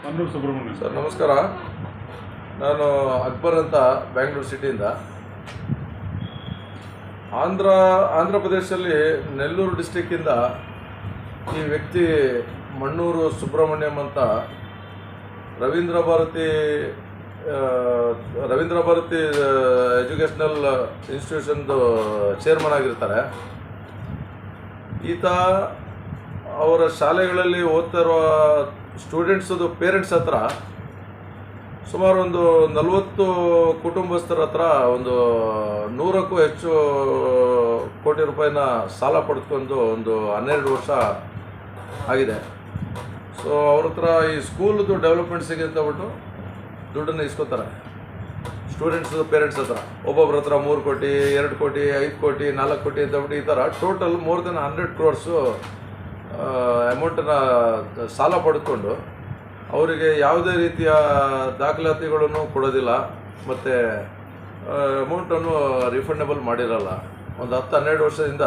ಮಂದೂರು Subrahmanya sir ನಮಸ್ಕಾರ. ನಾನು ಅಕ್ಬರ್ ಅಂತ ಬ್ಯಾಂಗ್ಳೂರು ಸಿಟಿಯಿಂದ. ಆಂಧ್ರ ಪ್ರದೇಶದಲ್ಲಿ ನೆಲ್ಲೂರು ಡಿಸ್ಟಿಕ್ಕಿಂದ ಈ ವ್ಯಕ್ತಿ ಮಣ್ಣೂರು ಸುಬ್ರಹ್ಮಣ್ಯಂ ಅಂತ ರವೀಂದ್ರ ಭಾರತಿ ಎಜುಕೇಷನಲ್ ಇನ್ಸ್ಟಿಟ್ಯೂಷನ್ದು ಚೇರ್ಮನ್ ಆಗಿರ್ತಾರೆ. ಈತ ಅವರ ಶಾಲೆಗಳಲ್ಲಿ ಓದ್ತಾ ಇರುವ ಸ್ಟೂಡೆಂಟ್ಸದು ಪೇರೆಂಟ್ಸ್ ಹತ್ರ ಸುಮಾರು ಒಂದು 40 ಕುಟುಂಬಸ್ಥರ ಹತ್ರ ಒಂದು 100ಕ್ಕೂ ಹೆಚ್ಚು ಕೋಟಿ ರೂಪಾಯಿನ ಸಾಲ ಪಡೆದುಕೊಂಡು ಒಂದು 12 ವರ್ಷ ಆಗಿದೆ. ಸೊ ಅವ್ರ ಹತ್ರ ಈ ಸ್ಕೂಲ್ದು ಡೆವಲಪ್ಮೆಂಟ್ಸಿಗೆ ಅಂತ ಬಿಟ್ಟು ದುಡ್ಡನ್ನು ಇಸ್ಕೋತಾರೆ ಸ್ಟೂಡೆಂಟ್ಸು ಪೇರೆಂಟ್ಸ್ ಹತ್ರ. ಒಬ್ಬೊಬ್ಬರ ಹತ್ರ 3 ಕೋಟಿ 2 ಕೋಟಿ 5 ಕೋಟಿ 4 ಕೋಟಿ ಅಂತ ಬಿಟ್ಟು ಈ ಥರ ಟೋಟಲ್ ಮೋರ್ ದೆನ್ 100 crores ಅಮೌಂಟನ್ನು ಸಾಲ ಪಡೆದುಕೊಂಡು ಅವರಿಗೆ ಯಾವುದೇ ರೀತಿಯ ದಾಖಲಾತಿಗಳನ್ನು ಕೊಡೋದಿಲ್ಲ ಮತ್ತು ಅಮೌಂಟನ್ನು ರಿಫಂಡಬಲ್ ಮಾಡಿರಲ್ಲ. ಒಂದು 10-12 ವರ್ಷದಿಂದ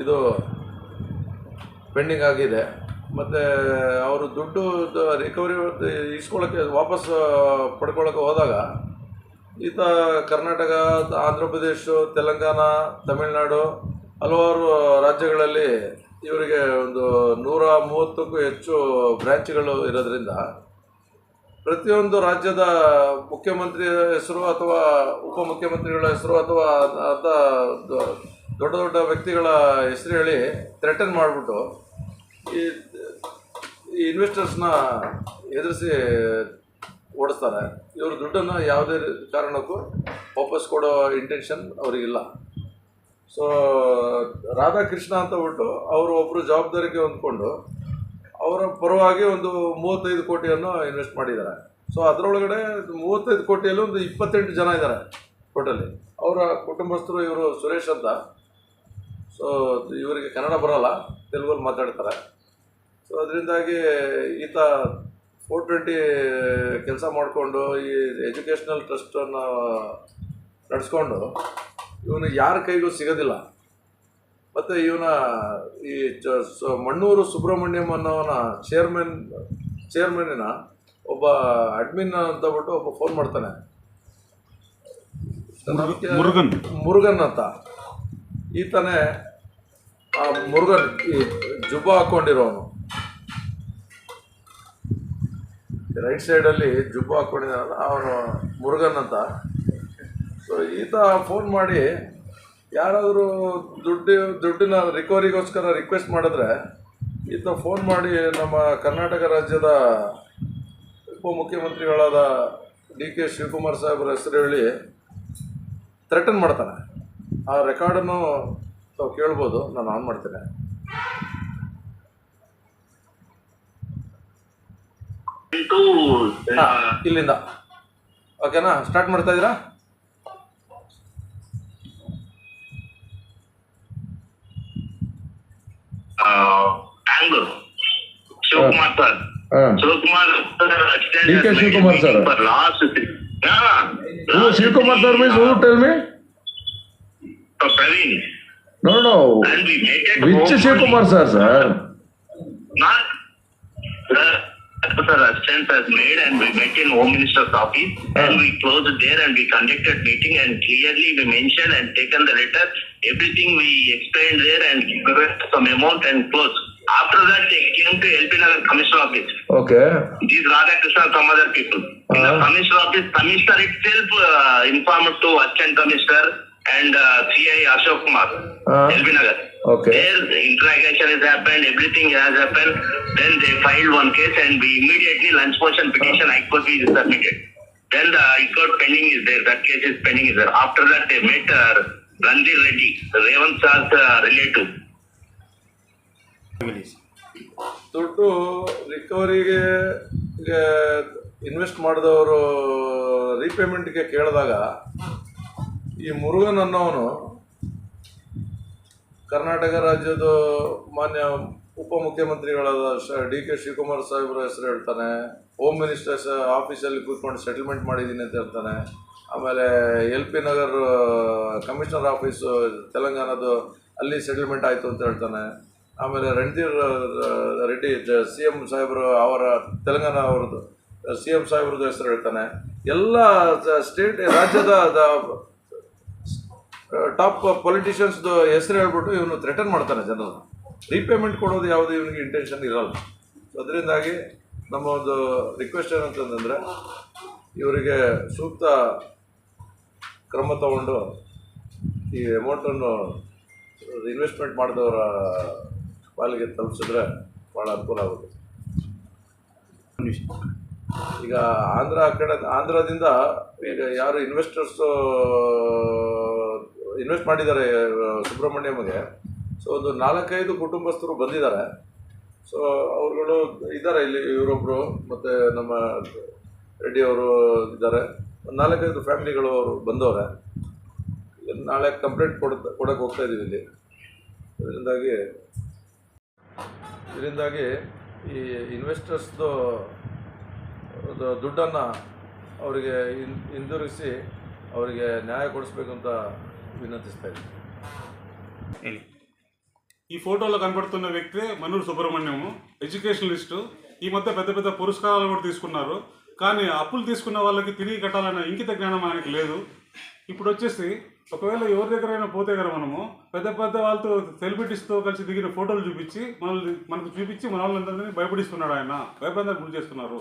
ಇದು ಪೆಂಡಿಂಗ್ ಆಗಿದೆ. ಮತ್ತು ಅವರು ದುಡ್ಡು ರಿಕವರಿ ಇಸ್ಕೊಳ್ಳೋಕ್ಕೆ ವಾಪಸ್ ಪಡ್ಕೊಳ್ಳೋಕೆ ಹೋದಾಗ ಈತ ಕರ್ನಾಟಕ, ಆಂಧ್ರ ಪ್ರದೇಶ, ತೆಲಂಗಾಣ, ತಮಿಳುನಾಡು ಹಲವಾರು ರಾಜ್ಯಗಳಲ್ಲಿ ಇವರಿಗೆ ಒಂದು 130ಕ್ಕೂ ಹೆಚ್ಚು ಬ್ರ್ಯಾಂಚ್ಗಳು ಇರೋದ್ರಿಂದ ಪ್ರತಿಯೊಂದು ರಾಜ್ಯದ ಮುಖ್ಯಮಂತ್ರಿ ಹೆಸರು ಅಥವಾ ಉಪಮುಖ್ಯಮಂತ್ರಿಗಳ ಹೆಸರು ಅಥವಾ ದೊಡ್ಡ ದೊಡ್ಡ ವ್ಯಕ್ತಿಗಳ ಹೆಸರು ಹೇಳಿ ಥ್ರೆಟನ್ ಮಾಡಿಬಿಟ್ಟು ಈ ಇನ್ವೆಸ್ಟರ್ಸ್ನ ಎದುರಿಸಿ ಓಡಿಸ್ತಾರೆ. ಇವರು ದುಡ್ಡನ್ನು ಯಾವುದೇ ಕಾರಣಕ್ಕೂ ವಾಪಸ್ ಕೊಡೋ ಇಂಟೆನ್ಷನ್ ಅವರಿಗಿಲ್ಲ. ಸೊ ರಾಧಾಕೃಷ್ಣ ಅಂತ ಬಿಟ್ಟು ಅವರು ಒಬ್ಬರು ಜವಾಬ್ದಾರಿಗೆ ಹೊಂದ್ಕೊಂಡು ಅವರ ಪರವಾಗಿ ಒಂದು 35 ಕೋಟಿಯನ್ನು ಇನ್ವೆಸ್ಟ್ ಮಾಡಿದ್ದಾರೆ. ಸೊ ಅದರೊಳಗಡೆ 35 ಕೋಟಿಯಲ್ಲಿ ಒಂದು 28 ಜನ ಇದ್ದಾರೆ ಟೋಟಲಿ. ಅವರ ಕುಟುಂಬಸ್ಥರು ಇವರು ಸುರೇಶ್ ಅಂತ. ಸೊ ಇವರಿಗೆ ಕನ್ನಡ ಬರೋಲ್ಲ, ತೆಲುಗಲ್ಲಿ ಮಾತಾಡ್ತಾರೆ. ಸೊ ಅದರಿಂದಾಗಿ ಈತ 420 ಕೆಲಸ ಮಾಡಿಕೊಂಡು ಈ ಎಜುಕೇಷ್ನಲ್ ಟ್ರಸ್ಟನ್ನು ನಡೆಸ್ಕೊಂಡು ಇವನು ಯಾರ ಕೈಗೂ ಸಿಗೋದಿಲ್ಲ. ಮತ್ತು ಇವನ ಈ ಮಣ್ಣೂರು ಸುಬ್ರಹ್ಮಣ್ಯಂ ಅನ್ನೋವನ ಚೇರ್ಮನ್ನಿನ ಒಬ್ಬ ಅಡ್ಮಿನ್ ಅಂತ ಬಿಟ್ಟು ಒಬ್ಬ ಫೋನ್ ಮಾಡ್ತಾನೆ, ಮುರುಗನ್ ಅಂತ. ಈತನೇ ಆ ಮುರುಗನ್, ಈ ಜುಬ್ಬ ಹಾಕ್ಕೊಂಡಿರೋನು, ರೈಟ್ ಸೈಡಲ್ಲಿ ಜುಬ್ಬ ಹಾಕ್ಕೊಂಡಿದ್ದಾನಲ್ಲ ಅವನು ಮುರುಗನ್ ಅಂತ. ಸೊ ಈತ ಫೋನ್ ಮಾಡಿ ಯಾರಾದರೂ ದುಡ್ಡಿನ ರಿಕವರಿಗೋಸ್ಕರ ರಿಕ್ವೆಸ್ಟ್ ಮಾಡಿದ್ರೆ ಈತ ಫೋನ್ ಮಾಡಿ ನಮ್ಮ ಕರ್ನಾಟಕ ರಾಜ್ಯದ ಉಪಮುಖ್ಯಮಂತ್ರಿಗಳಾದ DK ಶಿವಕುಮಾರ್ ಸಾಹೇಬ್ರ ಹೆಸರು ಹೇಳಿ ಥ್ರೆಟನ್ ಮಾಡ್ತಾನೆ. ಆ ರೆಕಾರ್ಡನ್ನು ತಾವು ಕೇಳ್ಬೋದು, ನಾನು ಆನ್ ಮಾಡ್ತೇನೆ. ಇಲ್ಲಿಂದ ಓಕೆನಾ, ಸ್ಟಾರ್ಟ್ ಮಾಡ್ತಾ ಇದ್ದೀರಾ? Shivakumar sir, DK Shivakumar sir. Who Shivkumar sir means? Who tell me? Praveen. No. Which Shivkumar sir? Not sir, assistance has made, and we met in Home Minister's office and we closed there and we conducted meeting and clearly we mentioned and taken the letter, everything we explained there and given some amount and closed. After that they came to LP Nagar Commissioner office. Okay. These Radhakrishna, some other people. In the Commissioner office, Commissioner itself informed to Assistant Commissioner and CI Ashok Kumar, LP Nagar. Okay. There the interrogation has happened, everything has happened. Then they filed one case and we immediately lunch motion petition High Court is submitted. Then the High Court pending is there, that case is pending is there. After that they met Randir Reddy, Revant Shah's relative. ದುಡ್ಡು ರಿಕವರಿಗೆ invest ಮಾಡಿದವರು ರೀಪೇಮೆಂಟ್ಗೆ ಕೇಳಿದಾಗ ಈ ಮುರುಗನ್ ಅನ್ನೋವನು ಕರ್ನಾಟಕ ರಾಜ್ಯದ ಮಾನ್ಯ ಉಪಮುಖ್ಯಮಂತ್ರಿಗಳಾದ DK Shivakumar ಸಾಹೇಬ್ರ ಹೆಸರು ಹೇಳ್ತಾನೆ. Home ministers ಆಫೀಸಲ್ಲಿ ಕೂತ್ಕೊಂಡು ಸೆಟಲ್ಮೆಂಟ್ ಮಾಡಿದ್ದೀನಿ ಅಂತ ಹೇಳ್ತಾನೆ. ಆಮೇಲೆ LP ನಗರ್ ಕಮಿಷನರ್ ಆಫೀಸು ತೆಲಂಗಾಣದ್ದು ಅಲ್ಲಿ ಸೆಟಲ್ಮೆಂಟ್ ಆಯಿತು ಅಂತ ಹೇಳ್ತಾನೆ. ಆಮೇಲೆ ರಣಧೀರ್ ರೆಡ್ಡಿ CM ಸಾಹೇಬರು ಅವರ ತೆಲಂಗಾಣ ಅವ್ರದ್ದು CM ಸಾಹೇಬ್ರದ್ದು ಹೆಸರು ಹೇಳ್ತಾನೆ, ಎಲ್ಲ ಸ್ಟೇಟ್ ರಾಜ್ಯದ ಟಾಪ್ ಪೊಲಿಟಿಷಿಯನ್ಸ್ದು ಹೆಸರು ಹೇಳ್ಬಿಟ್ಟು ಇವನು ಥ್ರೆಟನ್ ಮಾಡ್ತಾನೆ ಜನರನ್ನು. ರೀಪೇಮೆಂಟ್ ಕೊಡೋದು ಯಾವುದೇ ಇವನಿಗೆ ಇಂಟೆನ್ಷನ್ ಇರಲ್ಲ. ಅದರಿಂದಾಗಿ ನಮ್ಮ ಒಂದು ರಿಕ್ವೆಸ್ಟ್ ಏನಂತಂದರೆ ಇವರಿಗೆ ಸೂಕ್ತ ಕ್ರಮ ತಗೊಂಡು ಈ ಅಮೌಂಟನ್ನು ಇನ್ವೆಸ್ಟ್ಮೆಂಟ್ ಮಾಡಿದವರ ಪಾಲಿಗೆ ತಲುಪಿಸಿದ್ರೆ ಭಾಳ ಅನುಕೂಲ ಆಗುತ್ತೆ. ಈಗ ಆಂಧ್ರದಿಂದ ಈಗ ಯಾರು ಇನ್ವೆಸ್ಟರ್ಸು ಇನ್ವೆಸ್ಟ್ ಮಾಡಿದ್ದಾರೆ ಸುಬ್ರಹ್ಮಣ್ಯಮ್ಗೆ, ಸೊ ಒಂದು 4-5 ಕುಟುಂಬಸ್ಥರು ಬಂದಿದ್ದಾರೆ. ಸೊ ಅವ್ರುಗಳು ಇದ್ದಾರೆ ಇಲ್ಲಿ, ಇವರೊಬ್ಬರು ಮತ್ತು ನಮ್ಮ ರೆಡ್ಡಿ ಅವರು ಇದ್ದಾರೆ. ಒಂದು 4-5 ಫ್ಯಾಮಿಲಿಗಳು ಅವರು ಬಂದವರೆ. ನಾಳೆ ಕಂಪ್ಲೇಂಟ್ ಕೊಡೋಕ್ಕೆ ಹೋಗ್ತಾ ಇದ್ದೀವಿ ಇಲ್ಲಿ. ಇದರಿಂದಾಗಿ ಈ ಇನ್ವೆಸ್ಟರ್ಸ್ದು ದುಡ್ಡನ್ನು ಅವರಿಗೆ ಹಿಂದಿರುಗಿಸಿ ಅವರಿಗೆ ನ್ಯಾಯ ಕೊಡಿಸ್ಬೇಕು ಅಂತ ವಿನಂತಿಸ್ತಾ ಇದ್ದೀನಿ. ಹೇಳಿ. ఈ ఫోటోలో కనబడుతున్న వ్యక్తి మన్నూరు సుబ్రహ్మణ్యము, ఎడ్యుకేషనలిస్టు. ఈ మధ్య పెద్ద పెద్ద పురస్కారాలు కూడా తీసుకున్నారు. కానీ అప్పులు తీసుకున్న వాళ్ళకి తిరిగి కట్టాలన్న ఇంకిత జ్ఞానం ఆయనకి లేదు. ఇప్పుడు వచ్చేసి ఒకవేళ ఎవరి దగ్గరైనా పోతే కదా మనము పెద్ద పెద్ద వాళ్ళతో సెలబ్రిటీస్తో కలిసి దిగిన ఫోటోలు చూపించి మనకు చూపించి మన వాళ్ళందరినీ భయపడిస్తున్నాడు. ఆయన భయపడడానికి గురి చేస్తున్నారు.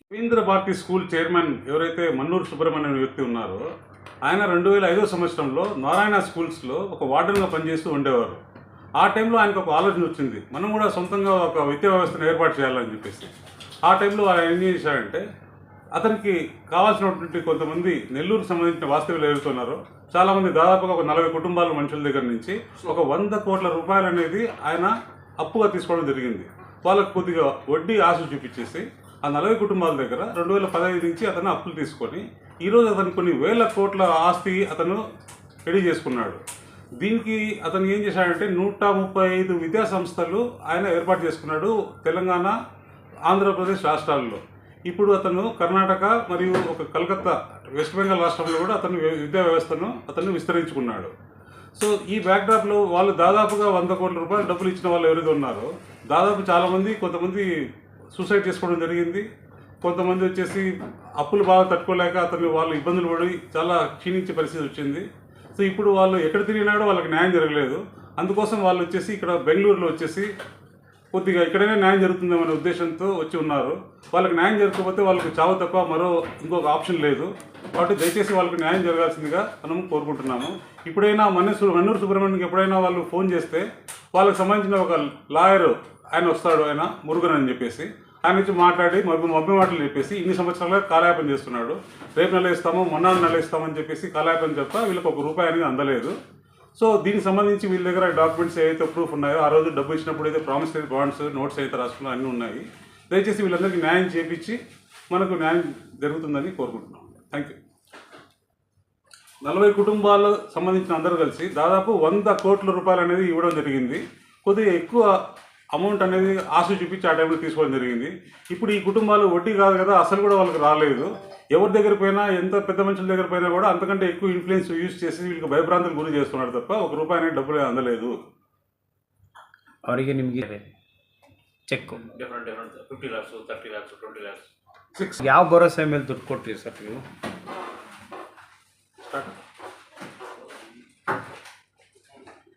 రవీంద్ర భారతి స్కూల్ చైర్మన్ ఎవరైతే మన్నూరు సుబ్రహ్మణ్యం వ్యక్తి ఉన్నారో ఆయన 2005 సంవత్సరంలో నారాయణ స్కూల్స్లో ఒక వార్డెన్గా పనిచేస్తూ ఉండేవారు. ఆ టైంలో ఆయనకు ఒక ఆలోచన వచ్చింది, మనం కూడా సొంతంగా ఒక విద్యా వ్యవస్థను ఏర్పాటు చేయాలని చెప్పేసి. ఆ టైంలో ఆయన ఏం చేశాడంటే అతనికి కావాల్సినటువంటి కొంతమంది నెల్లూరుకు సంబంధించిన వాస్తవ్యులు ఎదుగుతున్నారో చాలామంది, దాదాపుగా ఒక 40 కుటుంబాల మనుషుల దగ్గర నుంచి ఒక 100 కోట్ల రూపాయలు అనేది ఆయన అప్పుగా తీసుకోవడం జరిగింది. వాళ్ళకు కొద్దిగా వడ్డీ ఆశ చూపించేసి ఆ 40 కుటుంబాల దగ్గర 2015 నుంచి అతను అప్పులు తీసుకొని ఈరోజు అతను కొన్ని వేల కోట్ల ఆస్తి అతను రెడీ చేసుకున్నాడు. దీనికి అతను ఏం చేశాడంటే 135 విద్యా సంస్థలు ఆయన ఏర్పాటు చేసుకున్నాడు తెలంగాణ, ఆంధ్రప్రదేశ్ రాష్ట్రాల్లో. ఇప్పుడు అతను కర్ణాటక మరియు ఒక కలకత్తా, వెస్ట్ బెంగాల్ రాష్ట్రంలో కూడా అతను విద్యా వ్యవస్థను అతను విస్తరించుకున్నాడు. సో ఈ బ్యాక్డ్రాప్లో వాళ్ళు దాదాపుగా 100 కోట్ల రూపాయలు డబ్బులు ఇచ్చిన వాళ్ళు ఎవరైతే ఉన్నారో దాదాపు చాలామంది, కొంతమంది సూసైడ్ చేసుకోవడం జరిగింది. కొంతమంది వచ్చేసి అప్పులు బాగా తట్టుకోలేక వాళ్ళు ఇబ్బందులు పడి చాలా క్షీణించే పరిస్థితి వచ్చింది. సో ఇప్పుడు వాళ్ళు ఎక్కడ తిరిగినాడో వాళ్ళకి న్యాయం జరగలేదు. అందుకోసం వాళ్ళు వచ్చేసి ఇక్కడ బెంగళూరులో వచ్చేసి కొద్దిగా ఇక్కడైనా న్యాయం జరుగుతుందనే ఉద్దేశంతో వచ్చి ఉన్నారు. వాళ్ళకి న్యాయం జరగకపోతే వాళ్ళకి చావు తప్ప ఇంకొక ఆప్షన్ లేదు. కాబట్టి దయచేసి వాళ్ళకి న్యాయం జరగాల్సిందిగా మనం కోరుకుంటున్నాము. ఇప్పుడైనా మన్నూరు సుబ్రహ్మణ్యంకి ఎప్పుడైనా వాళ్ళు ఫోన్ చేస్తే వాళ్ళకి సంబంధించిన ఒక లాయర్ ఆయన వస్తాడు, ఆయన మురుగన్ అని చెప్పేసి ఆయన నుంచి మాట్లాడి మబ్బి మాటలు చెప్పేసి ఇన్ని సంవత్సరాలుగా కాలయాపన చేస్తున్నాడు. రేపు నెల ఇస్తాము, మొన్నాడు నెల ఇస్తామని చెప్పేసి కాలయాపన చెప్తా వీళ్ళకి ₹1 అనేది అందలేదు. సో దీనికి సంబంధించి వీళ్ళ దగ్గర డాక్యుమెంట్స్ ఏవైతే ప్రూఫ్ ఉన్నాయో, ఆ రోజు డబ్బు ఇచ్చినప్పుడు అయితే ప్రామిసరీ బాండ్స్, నోట్స్ అయితే రాసుకున్నా అన్నీ ఉన్నాయి. దయచేసి వీళ్ళందరికీ న్యాయం చేయించి మనకు న్యాయం జరుగుతుందని కోరుకుంటున్నాం. Thank you. 40 కుటుంబాలు సంబంధించిన అందరూ కలిసి దాదాపు 100 కోట్ల రూపాయలు అనేది ఇవ్వడం జరిగింది. కొద్దిగా ఎక్కువ అమౌంట్ అనేది ఆశ చూపించి ఆ టైంలో తీసుకోవడం జరిగింది. ఇప్పుడు ఈ కుటుంబాలు వడ్డీ కాదు కదా, అసలు కూడా వాళ్ళకి రాలేదు. ఎవరి దగ్గర పోయినా, ఎంత పెద్ద మనుషుల దగ్గర పోయినా కూడా అంతకంటే ఎక్కువ ఇన్ఫ్లుయెన్స్ యూజ్ చేసి వీళ్ళకి భయభ్రాంతులు గురి చేస్తున్నాడు తప్ప ₹1 అనేది డబ్బులు అందలేదు. ಅವರಿಗೆ ನಿಮಗೆ check different 50 lakhs, 30 lakhs, 20 lakhs. ಯಾವ ಭರೋಸೆ ಮೇಲೆ ದುಡ್ಡು ಕೊಟ್ರಿ ಸರ್ ನೀವು?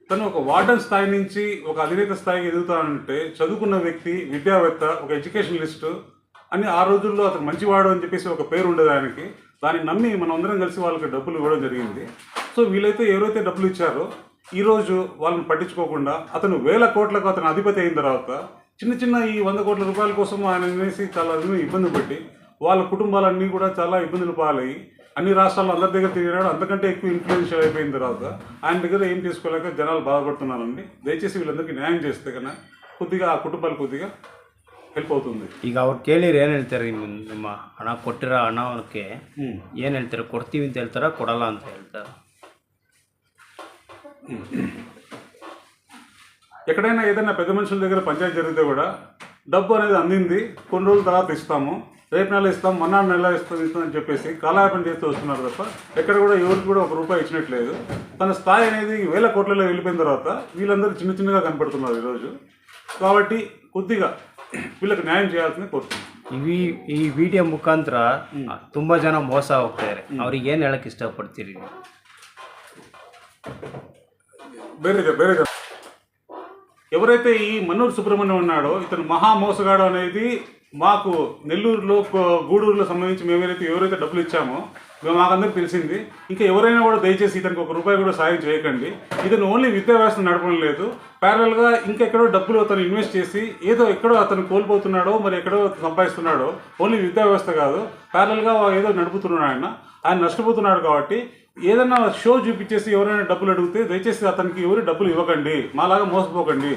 తను ఒక వార్డెన్ స్థాయి నుంచి ఒక అధినేత స్థాయికి ఎదుగుతానంటే చదువుకున్న వ్యక్తి, విద్యావేత్త, ఒక ఎడ్యుకేషనలిస్టు అని ఆ రోజుల్లో అతను మంచివాడు అని చెప్పేసి ఒక పేరు ఉండేది ఆయనకి. దాన్ని నమ్మి మనం అందరం కలిసి వాళ్ళకి డబ్బులు ఇవ్వడం జరిగింది. సో వీళ్ళైతే ఎవరైతే డబ్బులు ఇచ్చారో ఈరోజు వాళ్ళని పట్టించుకోకుండా అతను వేల కోట్లకు అతను అధిపతి అయిన తర్వాత చిన్న ఈ 100 కోట్ల రూపాయల కోసం ఆయన అనేసి చాలా ఇబ్బంది పట్టి వాళ్ళ కుటుంబాలన్నీ కూడా చాలా ఇబ్బందులు పాలయ్యి అన్ని రాష్ట్రాల్లో అందరి దగ్గర తిరిగినాడు. అంతకంటే ఎక్కువ ఇన్ఫ్లుయెన్షియల్ అయిపోయిన తర్వాత ఆయన దగ్గర ఏం చేసుకోలేక జనాలు బాధపడుతున్నారండి. దయచేసి వీళ్ళందరికీ న్యాయం చేస్తే కన్నా కొద్దిగా ఆ కుటుంబాలు కొద్దిగా ಹೆಲ್ಪ್ అవుతుంది. ಈಗ ಅವ್ರು ಕೇಳಿರಿ ಏನು ಹೇಳ್ತಾರೆ, ನಿಮ್ಮ ಹಣ ಕೊಟ್ಟಿರೋ ಹಣಕ್ಕೆ ಏನು ಹೇಳ್ತಾರೆ? ಕೊಡ್ತೀವಿ ಅಂತ ಹೇಳ್ತಾರ, ಕೊಡಲ್ಲ ಅಂತ ಹೇಳ್ತಾರ? ఎక్కడైనా ఏదైనా పెద్ద మనుషుల దగ్గర పంచాయతీ జరిగితే కూడా డబ్బు అనేది అందింది, కొన్ని రోజుల తర్వాత ఇస్తాము, రేపు నెల ఇస్తాం, మొన్నాడు నెల ఇస్తాం అని చెప్పేసి కాలయాపన చేస్తూ వస్తున్నారు తప్ప ఎక్కడ కూడా ఎవరికి కూడా ₹1 ఇచ్చినట్లేదు. తన స్థాయి అనేది వేల కోట్లలో వెళ్ళిపోయిన తర్వాత వీళ్ళందరూ చిన్నగా కనపడుతున్నారు ఈరోజు. కాబట్టి కొద్దిగా వీళ్ళకి న్యాయం చేయాల్సింది కోరుతున్నాను. ಈ ವಿಡಿಯೋ ಮುಖಾಂತರ ತುಂಬ ಜನ ಮೋಸ ಹೋಗ್ತಾರೆ. ಅವ್ರಿಗೆ ಏನು ಹೇಳಕ್ಕೆ ಇಷ್ಟಪಡ್ತೀರಿ ನೀವು? వేరే ఎవరైతే ఈ మన్నూరు సుబ్రహ్మణ్యం ఉన్నాడో ఇతను మహా మోసగాడు అనేది మాకు నెల్లూరులో గూడూరులో సంబంధించి ఎవరైతే డబ్బులు ఇచ్చామో మాకందరికి తెలిసింది. ఇంకా ఎవరైనా కూడా దయచేసి ఇతనికి ₹1 కూడా సాయం చేయకండి. ఇతను ఓన్లీ విద్యా వ్యవస్థ నడపడం లేదు, ప్యారల్గా ఇంకెక్కడో డబ్బులు అతను ఇన్వెస్ట్ చేసి ఏదో ఎక్కడో అతను కోల్పోతున్నాడో మరి ఎక్కడో సంపాదిస్తున్నాడో, ఓన్లీ విద్యా వ్యవస్థ కాదు ప్యారల్గా ఏదో నడుపుతున్నాడు. ఆయన నష్టపోతున్నాడు. కాబట్టి ఏదైనా షో చూపించేసి ఎవరైనా డబ్బులు అడిగితే దయచేసి అతనికి ఎవరు డబ్బులు ఇవ్వకండి, మాలాగా మోసపోకండి.